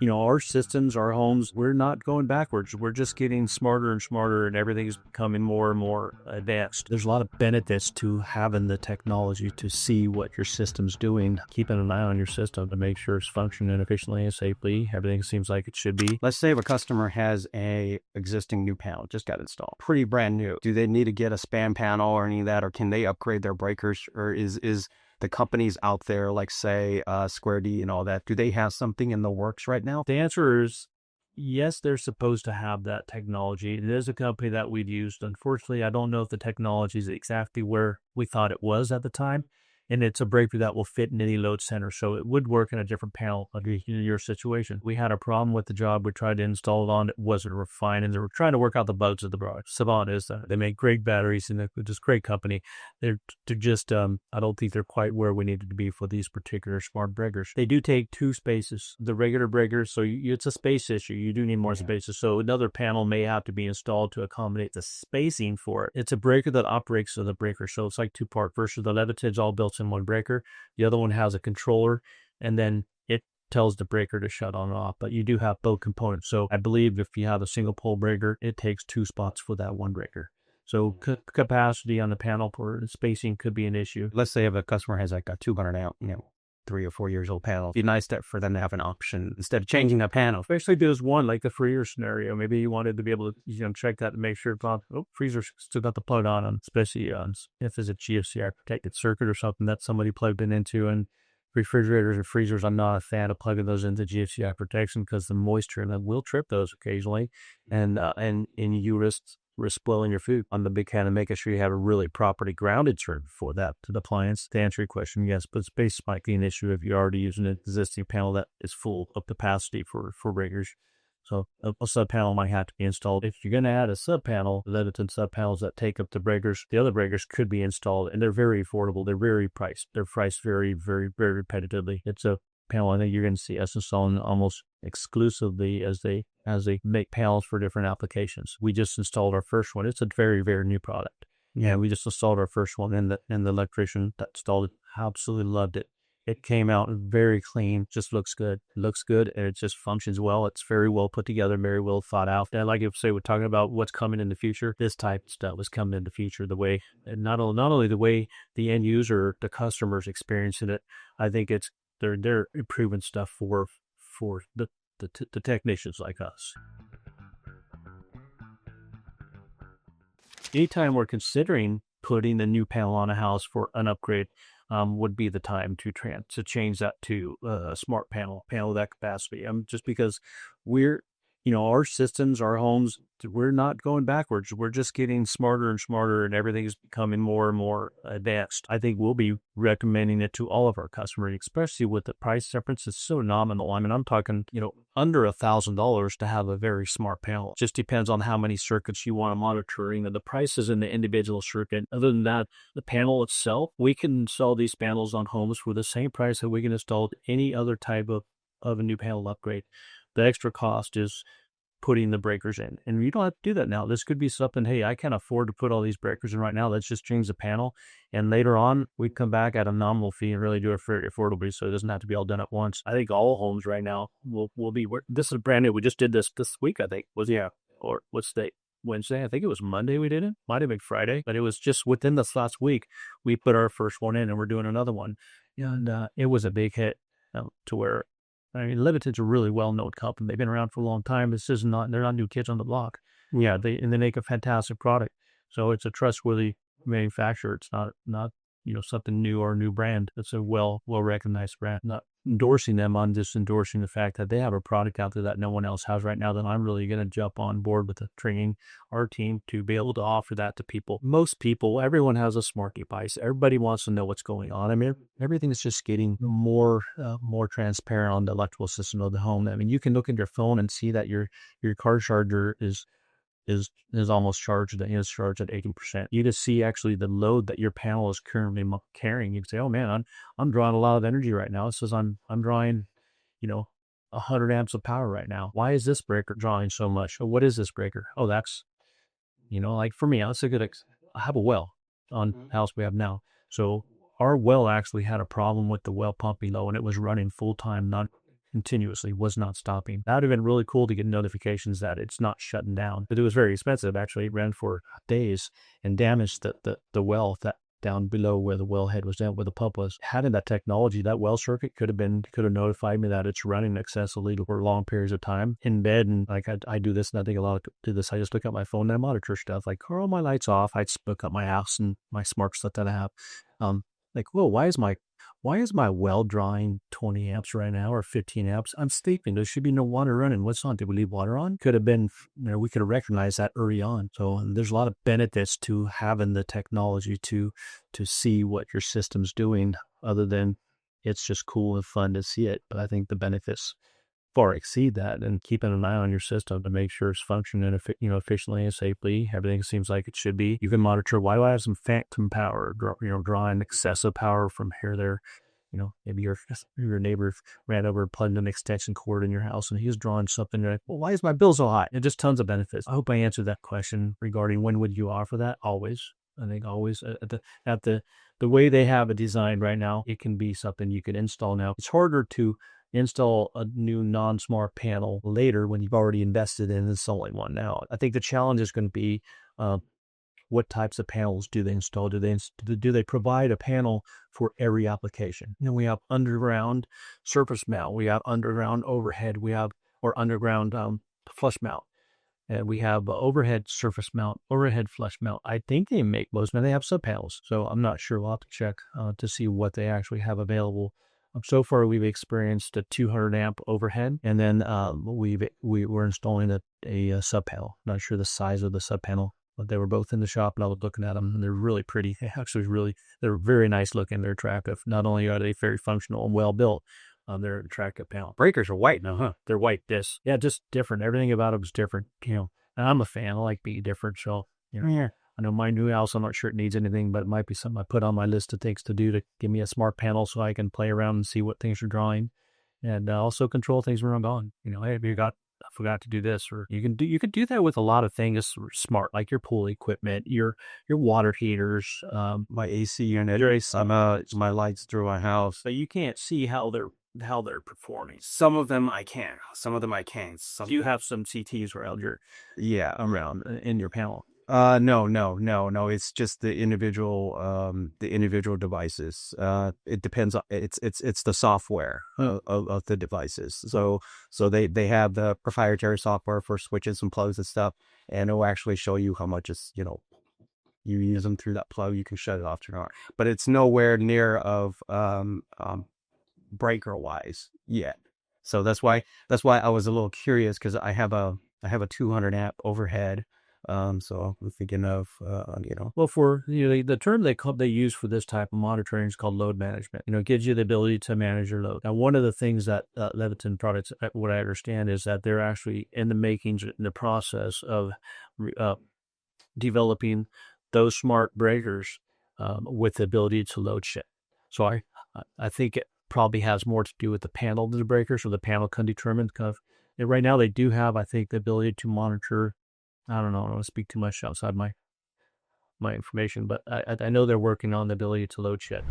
Our systems, our homes, we're not going backwards. We're just getting smarter and smarter, and everything's becoming more and more advanced. There's a lot of benefits to having the technology to see what your system's doing, keeping an eye on your system to make sure it's functioning efficiently and safely. Everything seems like it should be. Let's say if a customer has a existing new panel, just got installed, pretty brand new. Do they need to get a spam panel or any of that, or can they upgrade their breakers? Or is the companies out there, like say Square D and all that, do they have something in the works right now? The answer is yes, they're supposed to have that technology. It is a company that we've used. Unfortunately, I don't know if the technology is exactly where we thought it was at the time. And it's a breaker that will fit in any load center. So it would work in a different panel under your situation. We had a problem with the job we tried to install it on. It wasn't refined, and they were trying to work out the bugs of the product. Savant is they make great batteries, and they're just great company. They're just, I don't think they're quite where we needed to be for these particular smart breakers. They do take two spaces. The regular breakers, so it's a space issue. You do need more spaces. So another panel may have to be installed to accommodate the spacing for it. It's a breaker that operates as a breaker. So it's like two-part versus the Leviton's all built in one breaker. The other one has a controller, and then it tells the breaker to shut on and off. But you do have both components. So I believe if you have a single pole breaker, it takes two spots for that one breaker. So capacity on the panel for spacing could be an issue. Let's say if a customer has like a 200 amp, 3 or 4 years old panel, it'd be nice for them to have an option instead of changing a panel. Especially there's one like the freezer scenario. Maybe you wanted to be able to check that and make sure freezer still got the plug on, especially if there's a GFCI protected circuit or something that somebody plugged it into. And refrigerators and freezers, I'm not a fan of plugging those into GFCI protection because the moisture and that will trip those occasionally, and you risk spoiling your food. On the big can and making sure you have a really properly grounded circuit for that to the appliance. To answer your question, yes, but space might be an issue if you're already using an existing panel that is full of capacity for breakers. So a sub panel might have to be installed. If you're going to add a sub panel, the Leviton sub panels that take up the breakers, the other breakers could be installed, and they're very affordable. They're very priced. They're priced very, very, very repetitively. It's a panel I think you're going to see us installing almost exclusively as they make panels for different applications. We just installed our first one. It's a very, very new product. Yeah, we just installed our first one, and the electrician that installed it absolutely loved it. It came out very clean, just looks good. It looks good, and it just functions well. It's very well put together, very well thought out. And like I say, we're talking about what's coming in the future. This type of stuff is coming in the future. The way, and not only the way the end user, the customers experiencing it, I think they're improving stuff for the technicians like us. Anytime we're considering putting the new panel on a house for an upgrade, would be the time to change that to a smart panel with that capacity. Just because our systems, our homes, we're not going backwards. We're just getting smarter and smarter, and everything's becoming more and more advanced. I think we'll be recommending it to all of our customers, especially with the price difference. It's so nominal. I mean, I'm talking, under $1,000 to have a very smart panel. It just depends on how many circuits you want to monitoring and the prices in the individual circuit. Other than that, the panel itself, we can install these panels on homes for the same price that we can install any other type of a new panel upgrade. The extra cost is putting the breakers in, and you don't have to do that now. This could be something, hey, I can't afford to put all these breakers in right now. Let's just change the panel, and later on we come back at a nominal fee and really do it very affordably, so it doesn't have to be all done at once. I think all homes right now will be. This is brand new. We just did this week, I think. Or what's the date? Wednesday. I think it was Monday we did it. Might have been Friday, but it was just within this last week we put our first one in, and we're doing another one, and it was a big hit to where. I mean, Leviton's a really well-known company. They've been around for a long time. They're not new kids on the block. Yeah, they make a fantastic product. So it's a trustworthy manufacturer. It's not something new or a new brand. It's a well-recognized brand. Not endorsing them, I'm just endorsing the fact that they have a product out there that no one else has right now, that I'm really going to jump on board with the training our team to be able to offer that to people. Most people, everyone has a smart device. Everybody wants to know what's going on. I mean, everything is just getting more transparent on the electrical system of the home. I mean, you can look at your phone and see that your car charger is almost charged. It's charged at 80%. You just see actually the load that your panel is currently carrying. You can say, oh man, I'm drawing a lot of energy right now. It says I'm drawing, 100 amps of power right now. Why is this breaker drawing so much? Oh, what is this breaker? Oh, that's, like for me, that's a good, I have a well on the house we have now. So our well actually had a problem with the well pumping low, and it was running full time, continuously, was not stopping. That would have been really cool to get notifications that it's not shutting down. But it was very expensive. Actually, it ran for days and damaged the well that down below where the wellhead was, down where the pump was. Having that technology, that well circuit could have notified me that it's running excessively for long periods of time in bed. And like I do this, and I think a lot of do this. I just look at my phone and I monitor stuff. Like, are all my lights off? I'd look up my house and my smart stuff that I have. Like, whoa, why is my well drawing 20 amps right now, or 15 amps? I'm sleeping. There should be no water running. What's on? Did we leave water on? Could have been, we could have recognized that early on. So there's a lot of benefits to having the technology to see what your system's doing, other than it's just cool and fun to see it. But I think the benefits far exceed that, and keeping an eye on your system to make sure it's functioning efficiently and safely. Everything seems like it should be. You can monitor, why do I have some phantom power, drawing excessive power from here, there. Maybe your neighbor ran over and plugged an extension cord in your house and he was drawing something. You're like, well, why is my bill so high? And just tons of benefits. I hope I answered that question regarding when would you offer that. Always. I think always at the way they have it designed right now, it can be something you can install now. It's harder to install a new non-smart panel later when you've already invested in installing one now. I think the challenge is going to be what types of panels do they install? Do they provide a panel for every application? We have underground surface mount, we have underground overhead, we have or underground flush mount, and we have overhead surface mount, overhead flush mount. I think they make most, but they have sub panels, so I'm not sure. We'll have to check to see what they actually have available. So far, we've experienced a 200 amp overhead, and then we're installing a sub panel. Not sure the size of the sub panel, but they were both in the shop, and I was looking at them, and they're really pretty. They're very nice looking. They're attractive. Not only are they very functional and well built, they're an attractive panel. Breakers are white now, huh? They're white discs. Yeah, just different. Everything about them is different. And I'm a fan. I like being different, so Yeah. I know my new house, I'm not sure it needs anything, but it might be something I put on my list of things to do to give me a smart panel so I can play around and see what things are drawing, and also control things when I'm gone. Hey, I forgot to do this, or you can do that with a lot of things smart, like your pool equipment, your water heaters, My AC unit, your AC. my lights through my house. But you can't see how they're performing. Some of them I can. Some of them I can't. You have some CTs around in your panel. No. It's just the individual devices. It depends on it's the software of the devices. So they have the proprietary software for switches and plugs and stuff, and it'll actually show you how much is you use them through that plug. You can shut it off to your, but it's nowhere near of breaker wise yet. So that's why I was a little curious, because I have a 200 amp overhead. So I'm thinking of, Well, for the term they use for this type of monitoring is called load management. It gives you the ability to manage your load. Now, one of the things that Leviton products, what I understand, is that they're actually in the process of developing those smart breakers with the ability to load shift. So I think it probably has more to do with the panel of the breakers, or the panel can determine. Right now they do have, I think, the ability to monitor. I don't know. I don't want to speak too much outside my information, but I know they're working on the ability to load shed.